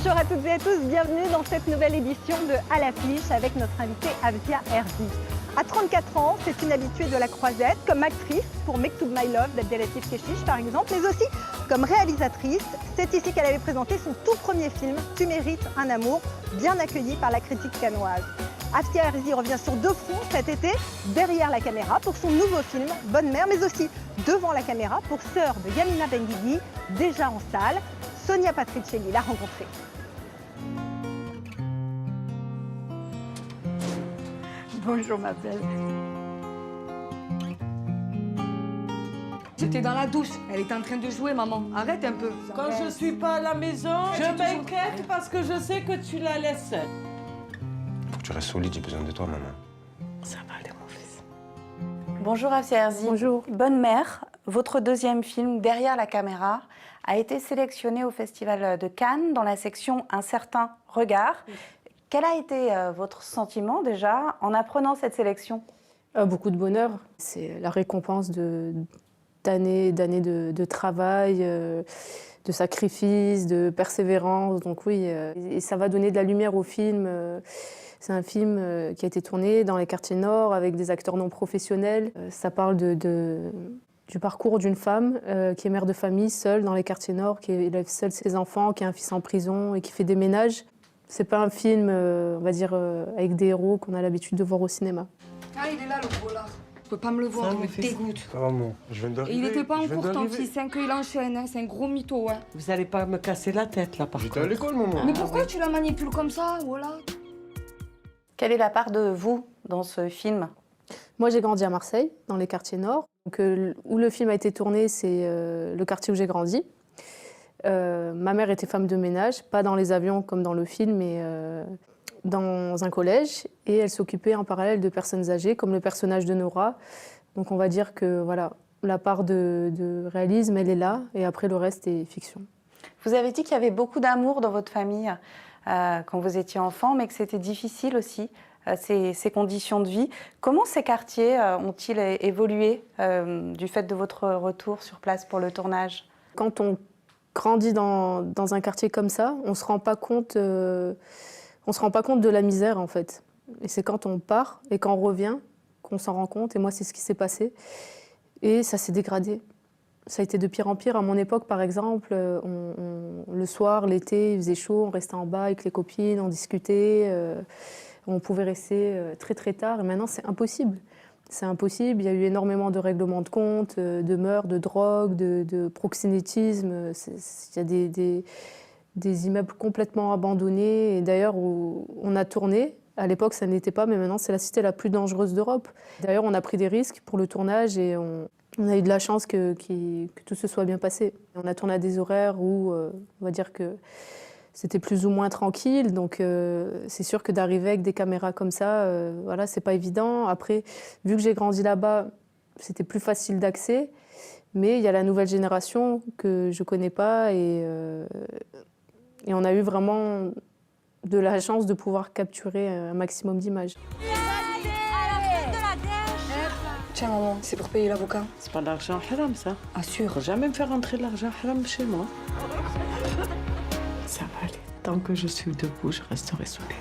Bonjour à toutes et à tous, bienvenue dans cette nouvelle édition de À l'affiche avec notre invitée Afzia Herzi. À 34 ans, c'est une habituée de la croisette, comme actrice pour Mektoub My Love d'Abdelatif Kechiche par exemple, mais aussi comme réalisatrice. C'est ici qu'elle avait présenté son tout premier film, Tu mérites un amour, bien accueilli par la critique cannoise. Afzia Herzi revient sur deux fronts cet été, derrière la caméra pour son nouveau film Bonne Mère, mais aussi devant la caméra pour Sœur de Yamina Benguigui, déjà en salle. Sonia Patricelli l'a rencontrée. Bonjour ma belle. J'étais dans la douche, elle était en train de jouer, maman. Arrête un peu. Quand je suis pas à la maison, je m'inquiète parce que je sais que tu la laisses seule. Faut que tu restes solide, j'ai besoin de toi, maman. Ça va aller, mon fils. Bonjour Afzia Herzi. Bonjour. Bonne Mère, votre deuxième film, Derrière la caméra, a été sélectionné au Festival de Cannes dans la section Un certain regard. Quel a été votre sentiment déjà en apprenant cette sélection? Beaucoup de bonheur. C'est la récompense d'années de travail, de sacrifice, de persévérance. Donc oui, et ça va donner de la lumière au film. C'est un film qui a été tourné dans les quartiers nord avec des acteurs non professionnels. Ça parle du parcours d'une femme qui est mère de famille, seule dans les quartiers nord, qui élève seule ses enfants, qui a un fils en prison et qui fait des ménages. C'est pas un film, on va dire, avec des héros qu'on a l'habitude de voir au cinéma. Ah, il est là, le gros là. Je peux pas me le voir, il me dégoûte. Ça va, maman, je viens Et d'arriver. il était pas en cours, ton fils, c'est un qu'il enchaîne, hein. C'est un gros mytho, ouais. Vous allez pas me casser la tête, là, par J'étais à contre. l'école, maman. Mais pourquoi tu la manipules comme ça, voilà? Quelle est la part de vous dans ce film? Moi, j'ai grandi à Marseille, dans les quartiers nord. Donc, où le film a été tourné, c'est le quartier où j'ai grandi. Ma mère était femme de ménage, pas dans les avions comme dans le film, mais dans un collège. Et elle s'occupait en parallèle de personnes âgées, comme le personnage de Nora. Donc on va dire que voilà, la part de réalisme, elle est là, et après le reste est fiction. Vous avez dit qu'il y avait beaucoup d'amour dans votre famille quand vous étiez enfant, mais que c'était difficile aussi, ces conditions de vie. Comment ces quartiers ont-ils évolué du fait de votre retour sur place pour le tournage? Quand on grandit dans un quartier comme ça, on ne se rend pas compte de la misère, en fait. Et c'est quand on part et quand on revient qu'on s'en rend compte. Et moi, c'est ce qui s'est passé. Et ça s'est dégradé. Ça a été de pire en pire. À mon époque, par exemple, le soir, l'été, il faisait chaud, on restait en bas avec les copines, on discutait, on pouvait rester très très tard. Et maintenant, c'est impossible. C'est impossible. Il y a eu énormément de règlements de compte, de meurtres, de drogue, de proxénétisme. Il y a des immeubles complètement abandonnés. Et d'ailleurs, où on a tourné. À l'époque, ça n'était pas, mais maintenant, c'est la cité la plus dangereuse d'Europe. D'ailleurs, on a pris des risques pour le tournage et on a eu de la chance que tout se soit bien passé. On a tourné à des horaires où, on va dire que c'était plus ou moins tranquille. Donc, c'est sûr que d'arriver avec des caméras comme ça, voilà, c'est pas évident. Après, vu que j'ai grandi là-bas, c'était plus facile d'accès. Mais il y a la nouvelle génération que je connais pas et on a eu vraiment de la chance de pouvoir capturer un maximum d'images. Tiens, maman, c'est pour payer l'avocat. C'est pas de l'argent haram, ça. Assure. Faut jamais me faire rentrer de l'argent haram chez moi. Ça va aller. Tant que je suis debout, je resterai solide.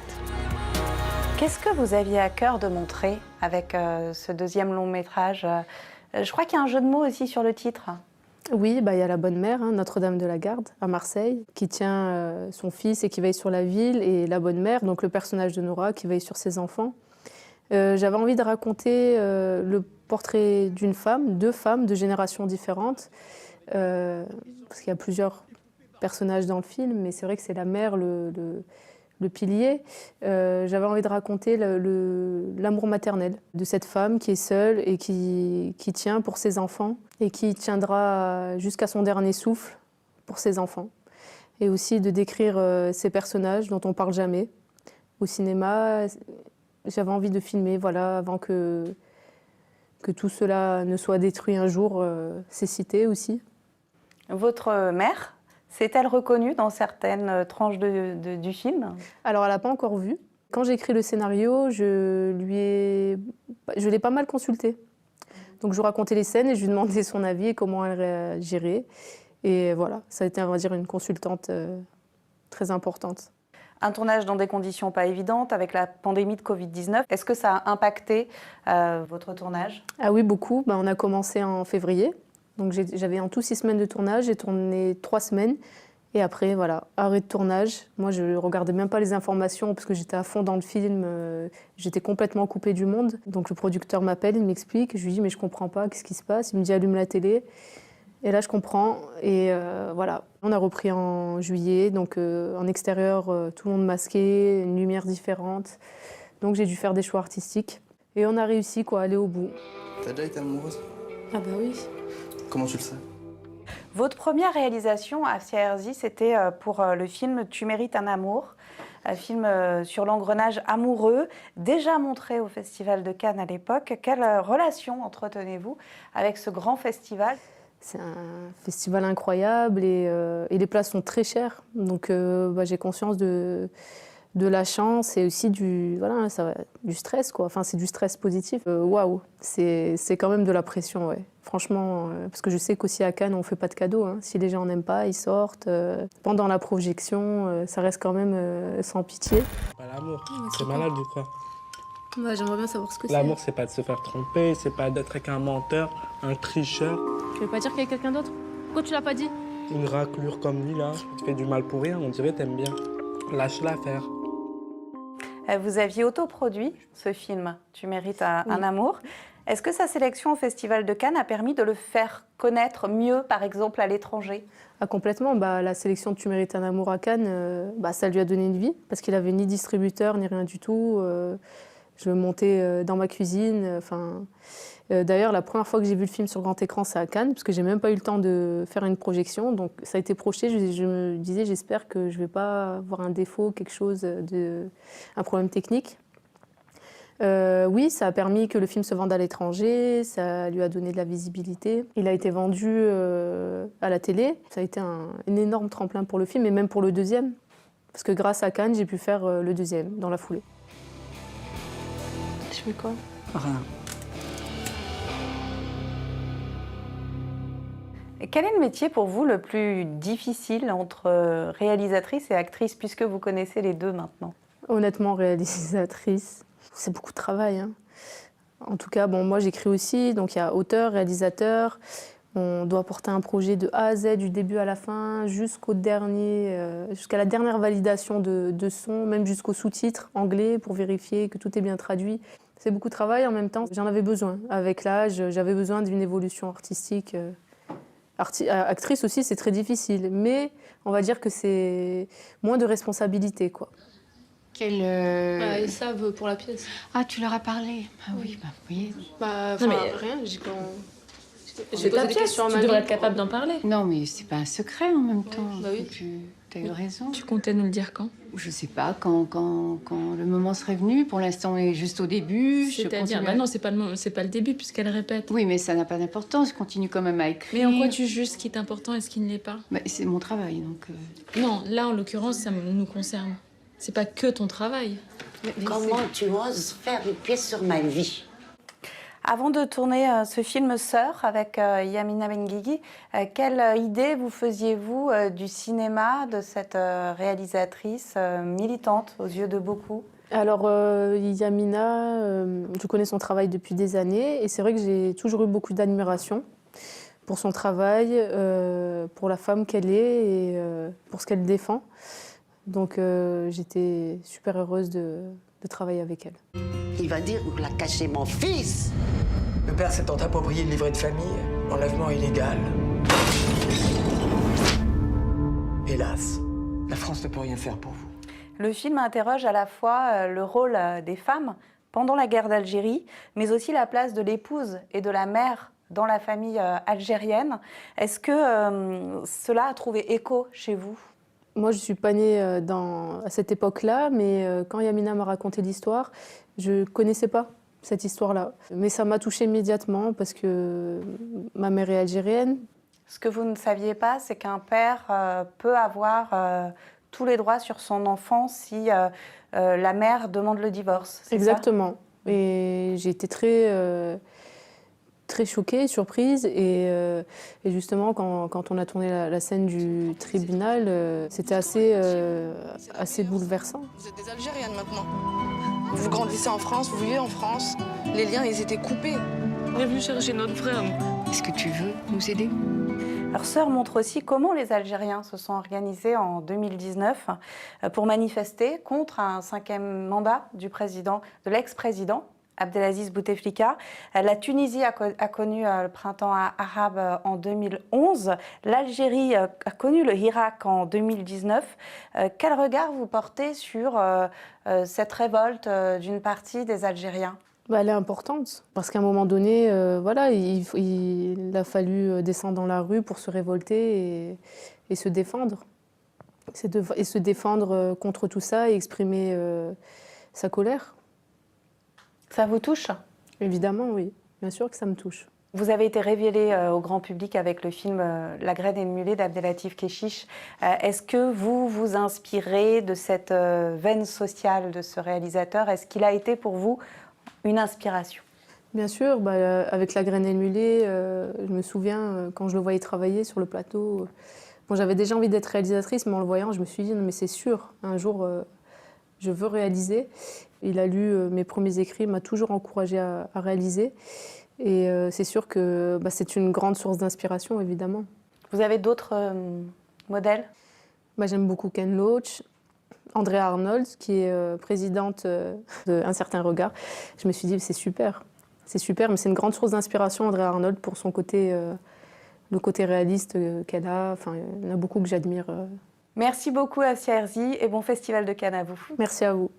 Qu'est-ce que vous aviez à cœur de montrer avec ce deuxième long métrage? Je crois qu'il y a un jeu de mots aussi sur le titre. Oui, bah, y a la Bonne Mère, hein, Notre-Dame de la Garde, à Marseille, qui tient son fils et qui veille sur la ville, et la Bonne Mère, donc le personnage de Nora, qui veille sur ses enfants. J'avais envie de raconter le portrait d'une femme, deux femmes de générations différentes, parce qu'il y a plusieurs personnages dans le film, mais c'est vrai que c'est la mère, le pilier. J'avais envie de raconter l'amour maternel de cette femme qui est seule et qui tient pour ses enfants et qui tiendra jusqu'à son dernier souffle pour ses enfants. Et aussi de décrire ces personnages dont on ne parle jamais. Au cinéma, j'avais envie de filmer, voilà, avant que tout cela ne soit détruit un jour, ces cités aussi. Votre mère, s'est-elle reconnue dans certaines tranches du film? Alors, elle n'a pas encore vu. Quand j'ai écrit le scénario, je l'ai pas mal consulté. Donc, je lui racontais les scènes et je lui demandais son avis et comment elle réagirait. Et voilà, ça a été, on va dire, une consultante très importante. Un tournage dans des conditions pas évidentes avec la pandémie de Covid-19. Est-ce que ça a impacté votre tournage? Ah oui, beaucoup. On a commencé en février. Donc j'avais en tout 6 semaines de tournage. J'ai tourné 3 semaines. Et après, voilà, arrêt de tournage. Moi, je ne regardais même pas les informations parce que j'étais à fond dans le film. J'étais complètement coupée du monde. Donc le producteur m'appelle, il m'explique. Je lui dis, mais je ne comprends pas, qu'est-ce qui se passe? Il me dit, allume la télé. Et là, je comprends. Et voilà, on a repris en juillet. Donc en extérieur, tout le monde masqué, une lumière différente. Donc j'ai dû faire des choix artistiques. Et on a réussi à aller au bout. T'as déjà été amoureuse? Ah bah oui. Comment tu le sais? Votre première réalisation, Afsia Herzi, c'était pour le film Tu mérites un amour, un film sur l'engrenage amoureux, déjà montré au Festival de Cannes à l'époque. Quelle relation entretenez-vous avec ce grand festival? C'est un festival incroyable et les places sont très chères. Donc j'ai conscience de la chance et aussi du stress, quoi. Enfin, c'est du stress positif. Waouh, c'est quand même de la pression, ouais. Franchement, parce que je sais qu'aussi à Cannes, on ne fait pas de cadeaux. Hein. Si les gens n'aiment pas, ils sortent. Pendant la projection, ça reste quand même sans pitié. Pas l'amour, c'est malade ou quoi? J'aimerais bien savoir ce que c'est. L'amour, c'est pas de se faire tromper, c'est pas d'être avec un menteur, un tricheur. Tu veux pas dire qu'il y a quelqu'un d'autre? Pourquoi tu l'as pas dit? Une raclure comme lui, là, qui te fait du mal pour rien, on dirait t'aimes bien. Lâche-la faire. Vous aviez autoproduit ce film, Tu mérites un amour. Est-ce que sa sélection au Festival de Cannes a permis de le faire connaître mieux, par exemple, à l'étranger? Ah, complètement. La sélection de Tu mérites un amour à Cannes, ça lui a donné une vie, parce qu'il n'avait ni distributeur, ni rien du tout. Je le montais dans ma cuisine. D'ailleurs, la première fois que j'ai vu le film sur grand écran, c'est à Cannes, parce que j'ai même pas eu le temps de faire une projection. Donc ça a été projeté. Je me disais, j'espère que je vais pas avoir un défaut, un problème technique. Oui, ça a permis que le film se vende à l'étranger, ça lui a donné de la visibilité. Il a été vendu à la télé. Ça a été un énorme tremplin pour le film et même pour le deuxième. Parce que grâce à Cannes, j'ai pu faire le deuxième dans la foulée. Tu fais quoi? Rien. Et quel est le métier pour vous le plus difficile entre réalisatrice et actrice, puisque vous connaissez les deux maintenant? Honnêtement, réalisatrice, c'est beaucoup de travail. Hein. En tout cas, moi j'écris aussi, donc il y a auteur, réalisateur. On doit porter un projet de A à Z, du début à la fin, jusqu'à la dernière validation de son, même jusqu'aux sous-titres anglais pour vérifier que tout est bien traduit. C'est beaucoup de travail en même temps. J'en avais besoin. Avec l'âge, j'avais besoin d'une évolution artistique. Actrice aussi, c'est très difficile, mais on va dire que c'est moins de responsabilité, quoi. Ils savent pour la pièce. Ah, tu leur as parlé? Ah oui, oui. Rien, J'ai posé des questions à Manu. Tu devrais être capable d'en parler. Non, mais c'est pas un secret en même temps. Bah oui. Tu as eu raison. Tu comptais nous le dire quand? Je sais pas, quand le moment serait venu. Pour l'instant, on est juste au début. C'est-à-dire, non, c'est pas le début puisqu'elle répète. Oui, mais ça n'a pas d'importance. Je continue quand même à écrire. Mais en quoi tu juges ce qui est important et ce qui ne l'est pas? C'est mon travail, donc... Non, là, en l'occurrence, ça nous concerne. C'est pas que ton travail. Comment tu oses faire une pièce sur ma vie? Avant de tourner ce film Sœur avec Yamina Benguigui, quelle idée vous faisiez-vous du cinéma, de cette réalisatrice militante aux yeux de beaucoup? Alors, Yamina, je connais son travail depuis des années et c'est vrai que j'ai toujours eu beaucoup d'admiration pour son travail, pour la femme qu'elle est et pour ce qu'elle défend. Donc j'étais super heureuse de travailler avec elle. Il va dire où l'a caché mon fils. Le père s'étant approprié le livret de famille, enlèvement illégal. Hélas, la France ne peut rien faire pour vous. Le film interroge à la fois le rôle des femmes pendant la guerre d'Algérie, mais aussi la place de l'épouse et de la mère dans la famille algérienne. Est-ce que cela a trouvé écho chez vous? Moi, je ne suis pas née à cette époque-là, mais quand Yamina m'a raconté l'histoire, je ne connaissais pas cette histoire-là. Mais ça m'a touchée immédiatement parce que ma mère est algérienne. Ce que vous ne saviez pas, c'est qu'un père peut avoir tous les droits sur son enfant si la mère demande le divorce. Exactement. Et j'ai été très choquée, surprise. Et justement, quand on a tourné la scène du tribunal, c'était assez bouleversant. Vous êtes des Algériennes maintenant. Vous grandissez en France, vous vivez en France. Les liens, ils étaient coupés. On est venu chercher notre frère. Est-ce que tu veux nous aider? Alors, Sœur montre aussi comment les Algériens se sont organisés en 2019 pour manifester contre un 5e mandat de l'ex-président Abdelaziz Bouteflika. La Tunisie a connu le printemps arabe en 2011. L'Algérie a connu le Irak en 2019. Quel regard vous portez sur cette révolte d'une partie des Algériens? Elle est importante, parce qu'à un moment donné, voilà, il a fallu descendre dans la rue pour se révolter et se défendre. Et se défendre contre tout ça et exprimer sa colère. Ça vous touche? Évidemment, oui. Bien sûr que ça me touche. Vous avez été révélé au grand public avec le film La graine et le mulet d'Abdelatif Kechiche. Est-ce que vous vous inspirez de cette veine sociale de ce réalisateur? Est-ce qu'il a été pour vous une inspiration? Bien sûr, avec La graine et le mulet, je me souviens quand je le voyais travailler sur le plateau. Bon, j'avais déjà envie d'être réalisatrice, mais en le voyant, je me suis dit, non mais c'est sûr, un jour, je veux réaliser. Il a lu mes premiers écrits, m'a toujours encouragée à réaliser. Et c'est sûr que c'est une grande source d'inspiration, évidemment. Vous avez d'autres modèles? J'aime beaucoup Ken Loach, Andrea Arnold, qui est présidente d'Un certain regard. Je me suis dit, c'est super, mais c'est une grande source d'inspiration, Andrea Arnold, pour son côté, le côté réaliste qu'elle a. Enfin, il y en a beaucoup que j'admire. Merci beaucoup, Assia Herzi, et bon Festival de Cannes à vous. Merci à vous.